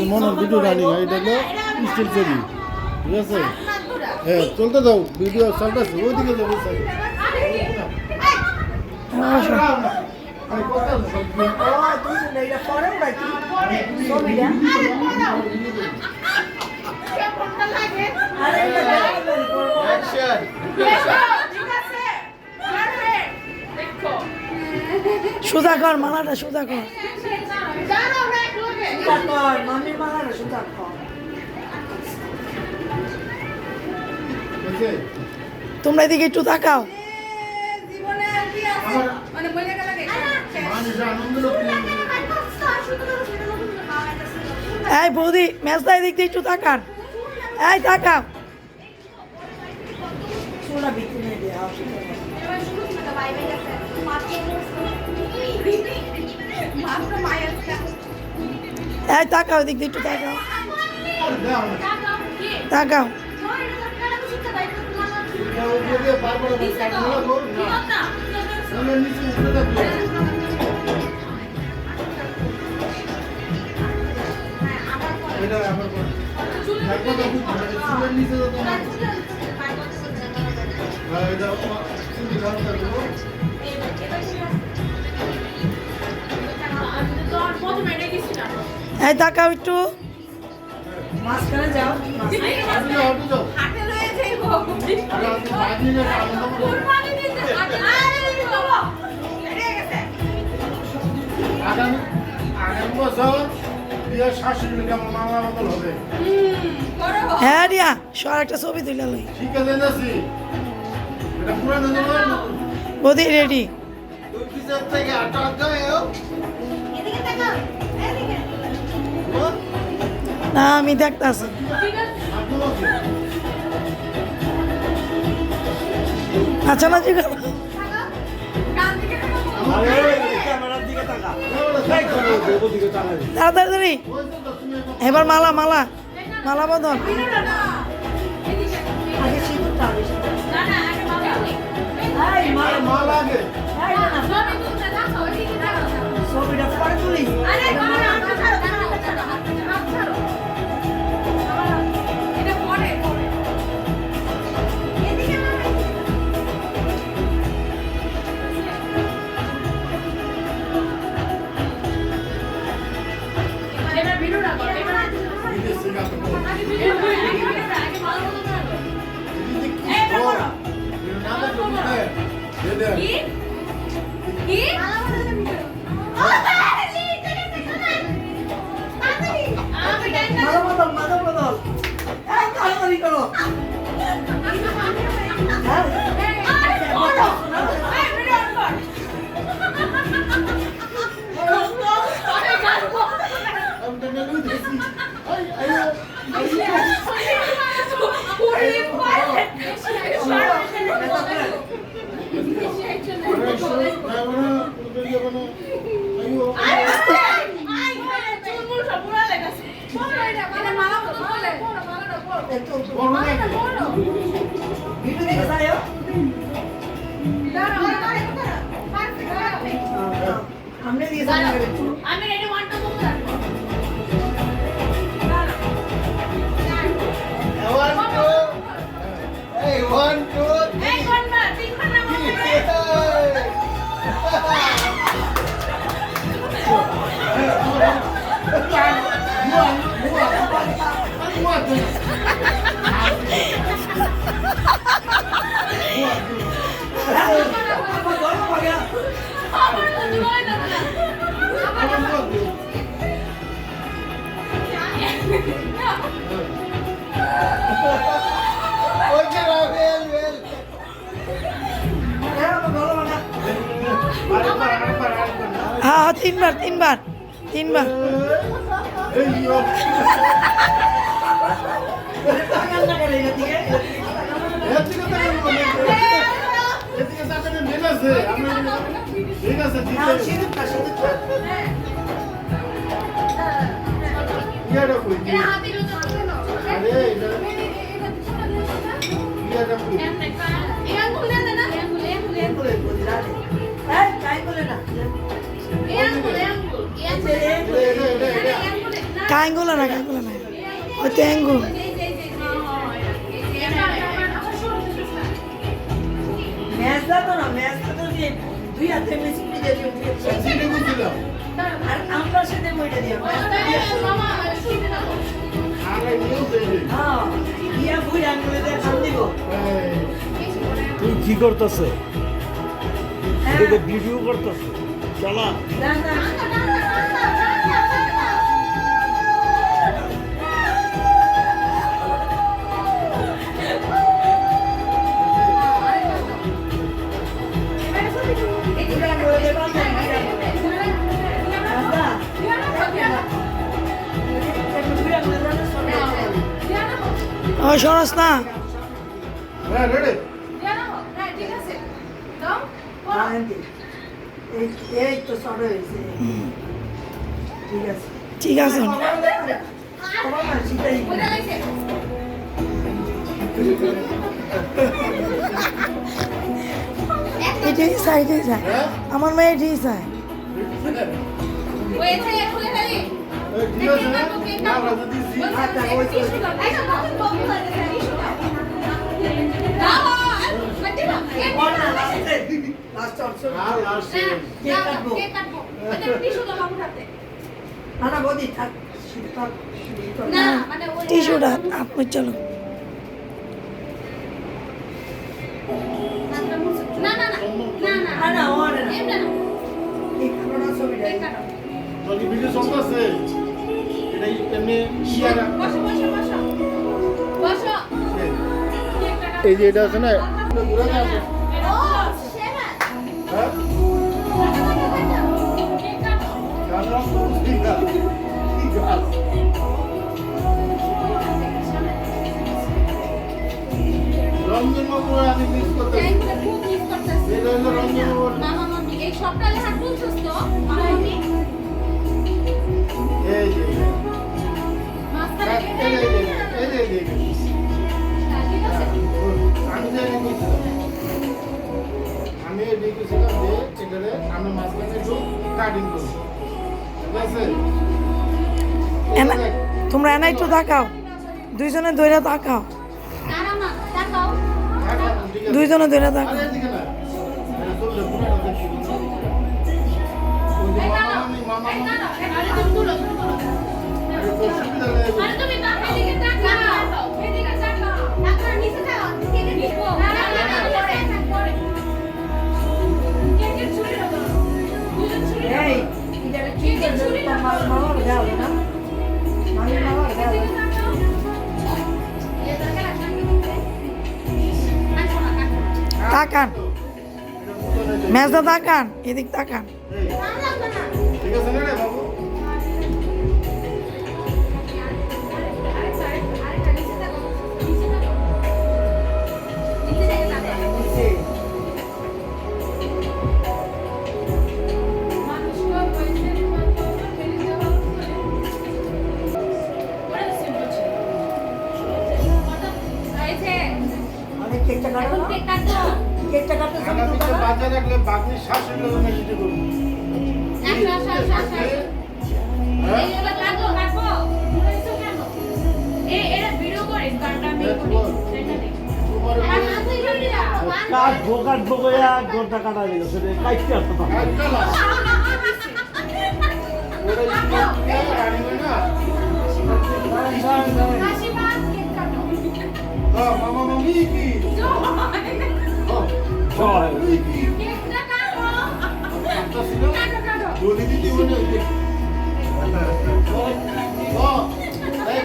মনে video running এটা হলো স্টিল ছবি ঠিক আছে হ্যাঁ চলতে দাও ভিডিও চলতেছে ওইদিকে যাবো সুদা কর মালাটা সুদা কর মামির মালাটা সুদা কর তোমরা এদিকে একটু তাকাও এই বৌদি ম্যাচটা এদিক দিয়ে একটু তাকান এই তাকাও চুলা বিক্রি দেওয়া এই তাকাও এদিক দিয়ে একটু তাকাও তাকাও এই তাকাও একটু মাঝখানে যাও হ্যাঁ রিয়া সর একটা ছবি তুলে লই বৌদি রেডি না আমি দেখতাছি আচ্ছা না জি তাড়াতাড়ি এবার মালা মালা মালা বদল আগে সিঁদুরটা আগে ছবিটা পরে তুলি মাদক বদল তাড়াতাড়ি করো हमने दिए আমি রেডি ওয়ান টু মুভ রাখবো One, two, এই কোন না তিন কোন না আমার তো দিবই না Okay, well. হ্যাঁ হ্যাঁ তিনবার তিনবার তিনবার ঠিক আছে হাতি রুজু আরে এমনে কার এই আঙ্গুল দেন না এই আঙ্গুল এই আঙ্গুল এই আঙ্গুল না কাইঙ্গুলো না ওই ট্যাঙ্গু ম্যাচটা তো না, ম্যাচটা তো দিয়ে দুই হাতে মেশিন দিয়ে দিয়ে সিটি বুঝছিলাম আর আমরা সাথে বইটা দিয়ে আগে নিউ দেবে হ্যাঁ দিয়া বই আনলে দিয়ে খান দিব। তুই কি করতেছে হ্যাঁ ভিডিও করতেছে চলা না না ও সরস না হ্যাঁ রেডি এই তো সরে হয়েছে ঠিক আছে ঠিক আছে তোমার না সেটাই এটাই চাই আমার মেয়ে এটাই চাই ঠিক আছে না রাজা দিছি লাস্ট অপশন আর লাস্ট না না বদি থাক থাক টিস্যুটা আপনি চলো না না না না না না না ওরে না এমন না এই কারণে ছবিটা যদি ভিডিও চলতেছে এটাই এমনি ইয়ারা বসো বসো বসো বসো এই যে এটা আছে না ঘুরে যাবে ও সেরা হ্যাঁ জানো ঠিক আছে ঠিক আছে রঞ্জন বাবু আমি মিস করতে খুব মিস করতেছি এটা হলো রঞ্জন বাবুর মামা মামি এই সপ্তাহে হাত তুলছস তো মামা মামি এই যে মাস্টার এই যে ঠিক আছে আমি জানি কইছিলাম আমি দেখেছিলাম যে এটারে আমরা মাঝখানে একটু কাটিং করব ঠিক আছে তোমরা এনা একটু তাকাও দুইজনে দইরা তাকাও দাঁড়াও না তাকাও দুইজনে দইরা তাকাও আরে এদিকে না এটা চললে পুরো দেখি ওই যে মামা এই দাঁড়াও আরে তুমি তুলো আরে তোর সুবিধা নেই আরে তুমি তাকাও এদিকে তাকাও এদিকে তাকাও তাকাও নিচে যাও কেটে দিব না না না পরে কেটে ছুরি দাও দুজন ছুরি দাও এই এটা কি করে তোমার মামার দাও না মানে মামার দাও এদিকে তাকাও এ দরকার আছে আচ্ছা না কাটো তাকান মেজদা তাকান এদিক তাকান ভালো লাগবে না ঠিক আছে না রে বাবু নিচে আরে কেকটা কাটো না কেকটা কাটতে খানা শুরু পিঠে করো বাজার রাখলে বাকি শাশুড়ি লোক মেডিটে করবো কাটবো গোটা কাটা দিল সেটা কাটতে আসতো মামা মামি কি বলে দিতে বলে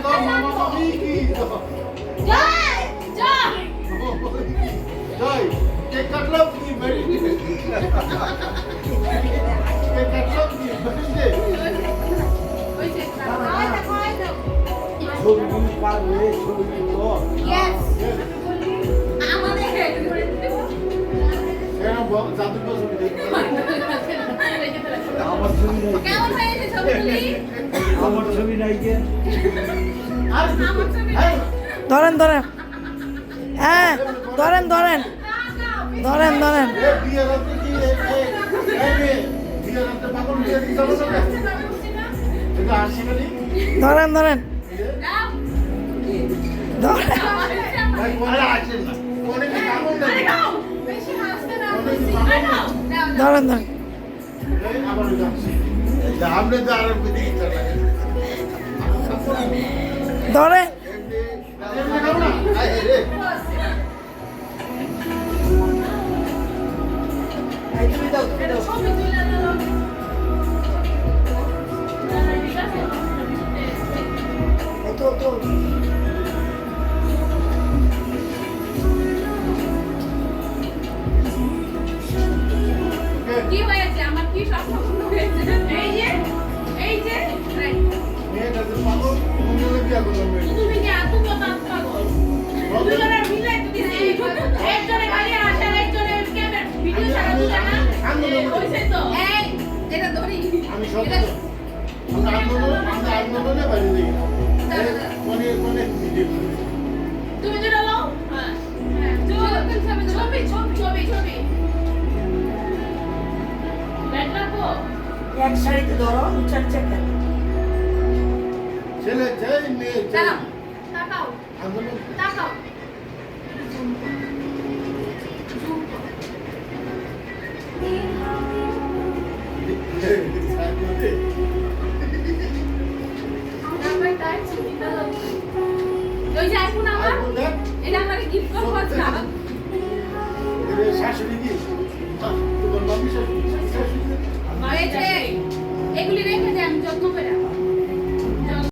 মামা মামি কি জয় কেক কাটলাম কি মেডিটে কেক কাটলাম কি মেডিটে ছবি কাটবে ছবি তো জাদু বসে আমার ছবি নাই কেমন হয়েছে ছবিগুলি? আমার ছবি নাই কে ধরেন হ্যাঁ ধরেন বিয়ে রাতে কি বিয়ে রাতে পাগল বিয়ে দিতে হবে না এটা আসে না ধরেন ধরেন দাও ধরেন ভাই কোনে আসেন না কোনে কি কামড় আরে দেয় দাও বেশি হাসতে না কোনে কি আরে কামড় দাও দাও ধরেন ধরেন এই আবার যাচ্ছে আপনি তো আর বিধি দিতে লাগে ধরেন এমনি খাও না আয় রে এই তুমি দাও তুমি দাও ছবি তুলে দাও ঠিক আছে এই তো তো কি হয়েছে আমার কি স্বপ্ন পূর্ণ হয়েছে এই যে right. মেয়েটা তো পাগল তুমি বিয়া করলাম তুমি কি আতু তো তাত পাগল দুজনের মিলে তো দিছি একজনে গাড়ি আসে একজনে ক্যামেরা ভিডিও ছাড়া দুজন না হইছে তো এই এটা ধরি আমি সব আমরা আন্দোলনে বাইরে দিই কোনে কোনে ভিডিও তুমি যেটা লও হ্যাঁ ছবি ছবি ছবি ছবি ব্যাট রাখো এক সারিতে ধরো উচ্চার চেক করো ছেলে যেই মেয়ে দাঁড়াও তাকাও আন্দোলন তাকাও আমার তাই ছবি দাও ওই যে আইফোন আমার এটা আমার গিফট করবো আজকে শাশুড়ি কি তোমার বাবু শাশুড়ি এই যে এগুলি রেখে